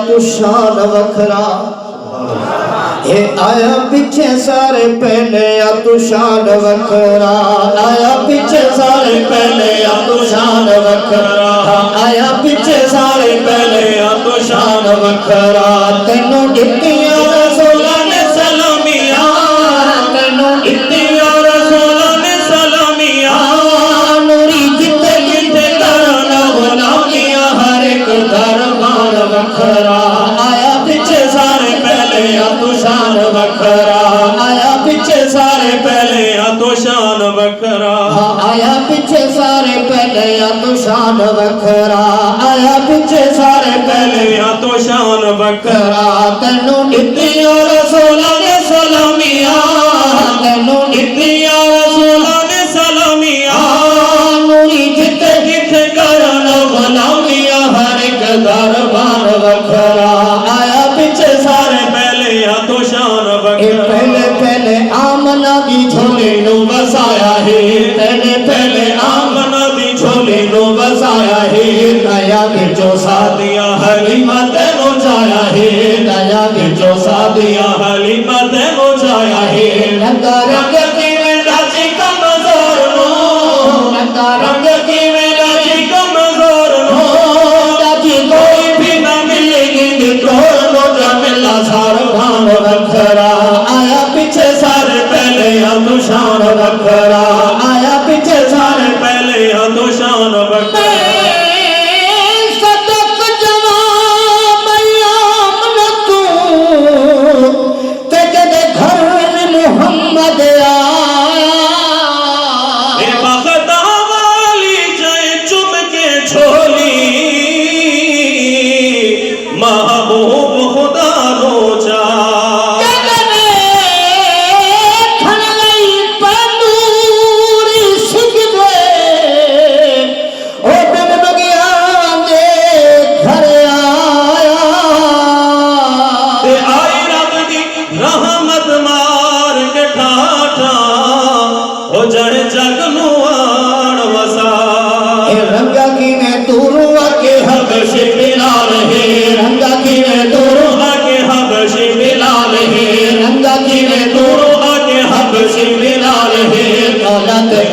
تو شان وکھرا آیا پیچھے سارے پہلے تو شان وکھرا آیا پیچھے سارے پہلے تو شان وکھرا آیا پیچھے سارے پہلے تو شان وکھرا تینوں دتیاں رسولاں نے سلامیاں تینوں دتیاں رسولاں نے سلامیاں نوری جتے جتے کرنا غلامیاں ہر ایک دربار وکھرا آیا پیچھے سارے پہلے تو شان وکھرا آیا پیچھے سارے پہلے تو شان وکھرا آیا پیچھے سارے پہلے تو شان وکھرا آیا پیچھے سارے پہلے تو شان وکھرا تینوں دتیاں رسولاں نے سلامیاں تینوں دتیاں رسولاں نے سلامیاں نوری جتے جتے کرن غلامیاں ہر ایک دربار وکھرا آیا پیچھے سارے پہلے تو شان وکھرا پہلے پہلے آمنہ دی جھولی نو بسایا ہے پہلے پہلے آمنہ دی جھولی نو بسایا ہے دیا بچو سادیا حلیمہ تینو جایا ہے دیا بچو سادیا حلیمہ تینو جایا ہے نگا رنگ کی میرا جی کمزور نو نگا رنگ کی میرا جی کمزور نو جی کوئی بھی نہ ملے گی نکور نو جملہ سار بھان وکھرا آیا پیچھے سارے پہلے تو شان وکھرا آیا پیچھے سارے پہلے تو شان وکھرا صدق جواب ایام نتو تے جدے گھر محمد آیا اے بغدہ والی جائے چم کے چھولی محبوب خدا رو جا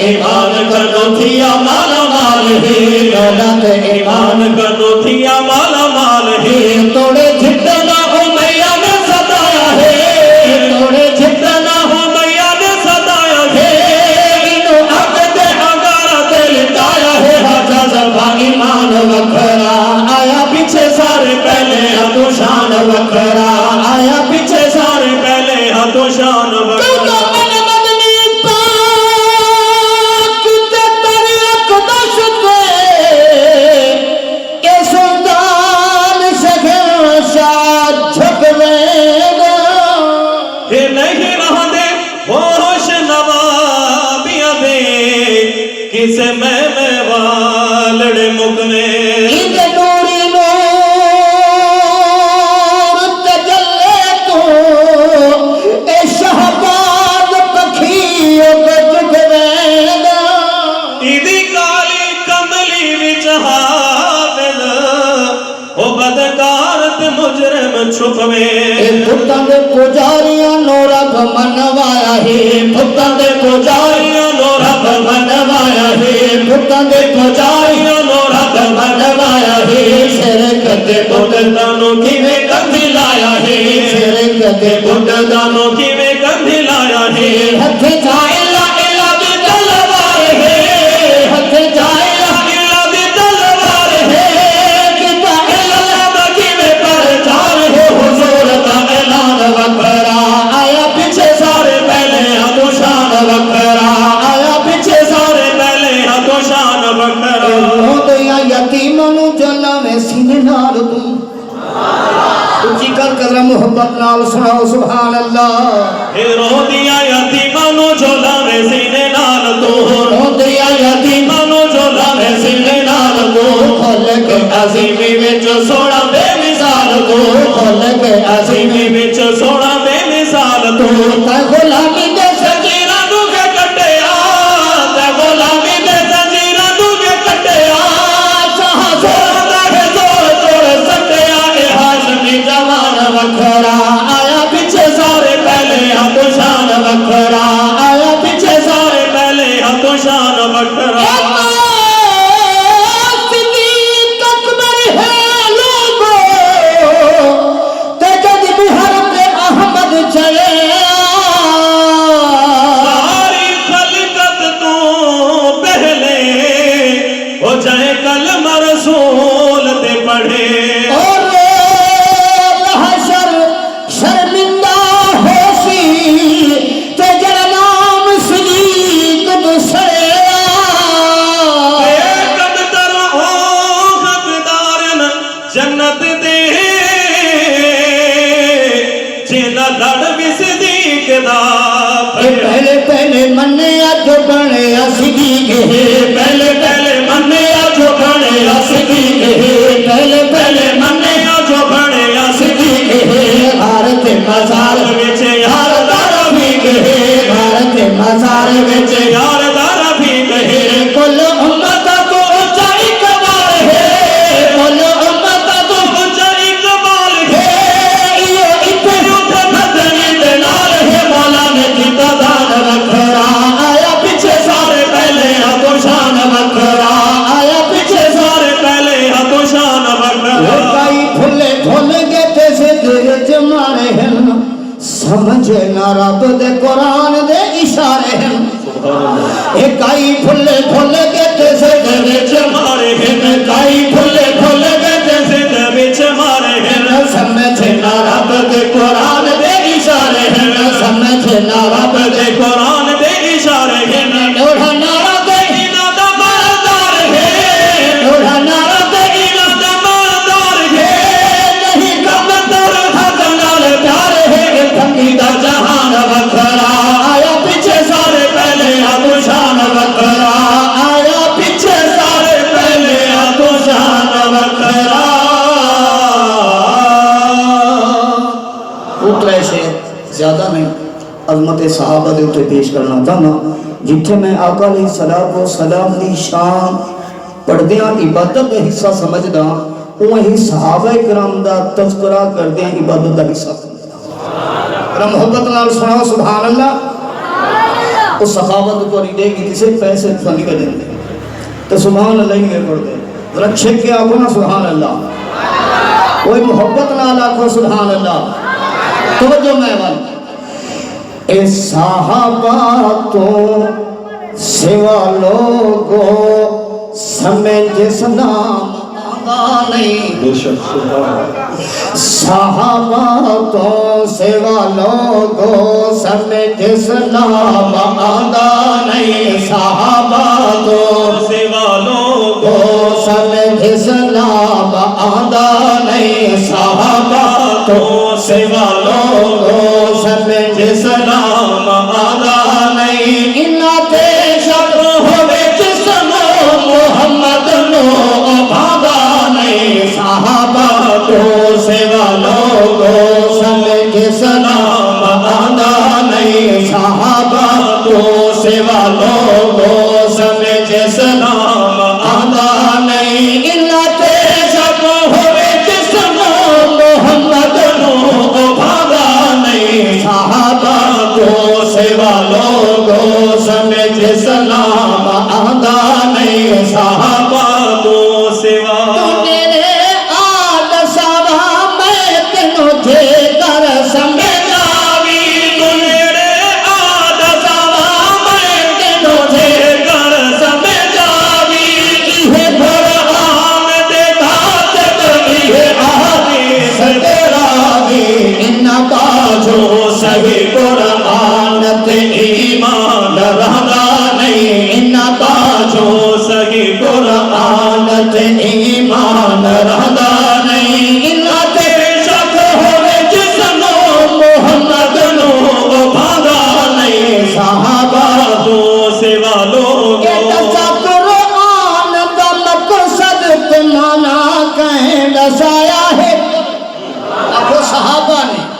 ایمان کنو تھیا مالا مال ہے دولت ایمان کنو تھیا مالا مال ہے توڑے جتنا ہو میاں نے صدایا ہے توڑے جتنا ہو میاں نے صدایا ہے انہوں حق دے ہنگارہ دے لٹایا ہے حجا زبان ایمان وکھرا آیا پیچھے سارے پہلے تو شان وکھرا آیا پیچھے سارے پہلے تو شان وکھرا کسے میں والڑے مکنے اندے نوری نور تجلے تو اے شہباز پکھیوں کو چکنے گا ایدی کالی کملی وچ حافظ او بدکارت مجرم چھپوے بھتاں دے پجاریاں نو رب منوایا ہے بھتاں دے پجاریاں نو رب منوایا ہے بھتاں دے پجاریاں نو رب منوایا ہے شرک دے بتدانوں کیویں کندھی لایا ہے شرک دے بتدانوں کیویں کندھی لایا ہے ہتھ جائے لا الہ دی تلوار ہے ہتھ جائے لا الہ دی تلوار ہے کتا اللہ دا کیویں پرچار ہے حضور دا اعلان وکھرا آیا پیچھے سارے پہلے تو شان وکھرا آیا پیچھے سارے پہلے تو شان وکھرا رو دیا یتیمانو جلا میں سینے نال تو اچھی کر محبت نال سناؤ سبحان اللہ رو دیا یتیمانو جلا میں سینے نال تو رو دیا یتیمانو جلا میں سینے نال تو خلق عظیمی وچ سونا بے مثال تو خلق عظیمی وچ سونا بے مثال تو تے غلامی دے زنجیراں نو کے کٹیا تے غلامی دے زنجیراں نو کے کٹیا شاہ زور دا ہے زور توڑ سکیا اے حاج جینا لڑ بھی صدیق دا پہلے پہلے منیا جو بنے صدیق ہے پہلے پہلے منیا جو بنے صدیق ہے پہلے پہلے منیا جو بنے صدیق ہے بھارت مزار وچ یار دارا بھی ہے بھارت مزار وچ یار دارا بھی ہے کل امت کو اونچائی کمال ہے کل امت کو اونچائی کمال ہے یہ اتنے مدنی دے نال ہے مولا نے جیتا دان وکھرا آیا پیچھے سارے پہلے تو شان وکھرا آیا پیچھے سارے پہلے تو شان وکھرا کئی پھلے پھل گئے تے ذکر جمارے ہیں سمجھے نہ رب دے قرآن دے اشارے ہیں کئی پھلے پھل گئے تے ذکر جمارے ہیں کئی پھلے پھل گئے تے ذکر جمارے ہیں سمجھے نہ رب دے قرآن دے اشارے ہیں سمجھے نہ رب دے قرآن دے اشارے ہیں لوڑا نارا دے اینا دا مالدار ہے لوڑا نارا دے اینا دا مالدار ہے نہیں کم در حق نال پیار ہے تھکی دا جہان وکھرا آیا پیچھے سارے پہلے تو شان وکھرا آیا پیچھے سارے پہلے تو شان وکھرا اترے سے زیادہ نہیں عظمت صحابہ دے اتے پیش کرنا چاہنا جتھے میں آقا علیہ السلام دی شان پڑھدیاں عبادت دا حصہ سمجھدا وہی صحابہ کرام دا تذکرہ کردیاں عبادت دا حصہ سمجھدا محبت نال سناؤ سبحان اللہ اس صحابہ تو توری دے گی کسی پیسے فنی کا دیں دے تو سبحان اللہ ہی میں پڑھ دے ذرا چھک کے آگو نا سبحان اللہ وہی محبت نال آگو سبحان اللہ توجہ میں بات اے صحابہ تو سوا لوگو سمجھ سنام آگا نہیں صحابہ تو سوا لوگو سمجھ سنام آگا نہیں صحابہ تو سوا لوگو سمجھ سنام آگا نہیں صحابہ تو سوا لوگو سمجھ سلام آگا نہیں انہا تے شک ہوئے جسمو محمد نو بھاگا نہیں صحابہ تو سوا لوگو سمجھ سلام آگا نہیں صحابہ تو سوا لوگو سمجھ سلام آگا نہیں انہا تے شک ہوئے جسمو محمد نو بھاگا نہیں صحابہ تو سوا لوگو سمجھ سلام آگا نہیں صحابہ تو سوا میرے آل سوا میں تینوں جے کر سمجھاوی میرے آد سوا میں تینوں جے کر سمجھاوی یہ قرآن دے کاتب یہ حدیث تیرا بھی ان باجو صحیح قرآن تے ایمان رہا نہیں ان باجو صحیح قرآن تے ایمان رہا نہیں ان تے شک ہوئے جسمو محمد نو بھاگا نہیں صحابہ تو سوا لوگو قرآن دا مقصد تمانا کہیں دسایا ہے اب وہ صحابہ نے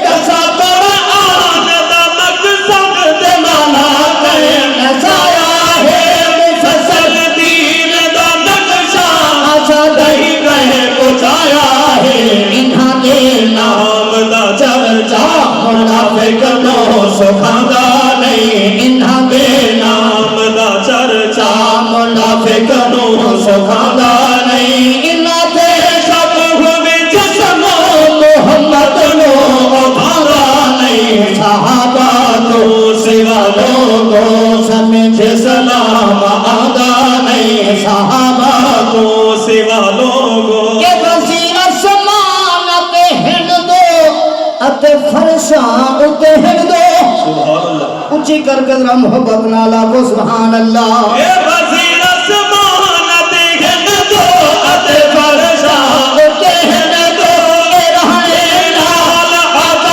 دسا قرآن دا مقصد تمانا کہیں دسایا ہے مفصل دین دا نقشہ آسا دہی کہیں پہنچایا ہے انہاں دے نام دا چرچا منافق نو سکھاندہ نہیں انہاں دے نام دا چرچا منافق نو سکھاندہ نہیں انہاں دے شک ہوئے جسمو محمد نو بھاگا نہیں صحابہ تو سوا لوگو سمجھ سلام آگا نہیں صحابہ تو سوا لوگو کہ بسی اسمان تے ہن دو اتے فرشاں اتے ہن دو سبحان اللہ اونچی کر کے ذرا محبت نال آکھو سبحان اللہ اے وزیر اسمان تے ہن دو اتے فرشاں اتے ہن دو اے رہنے نال آقا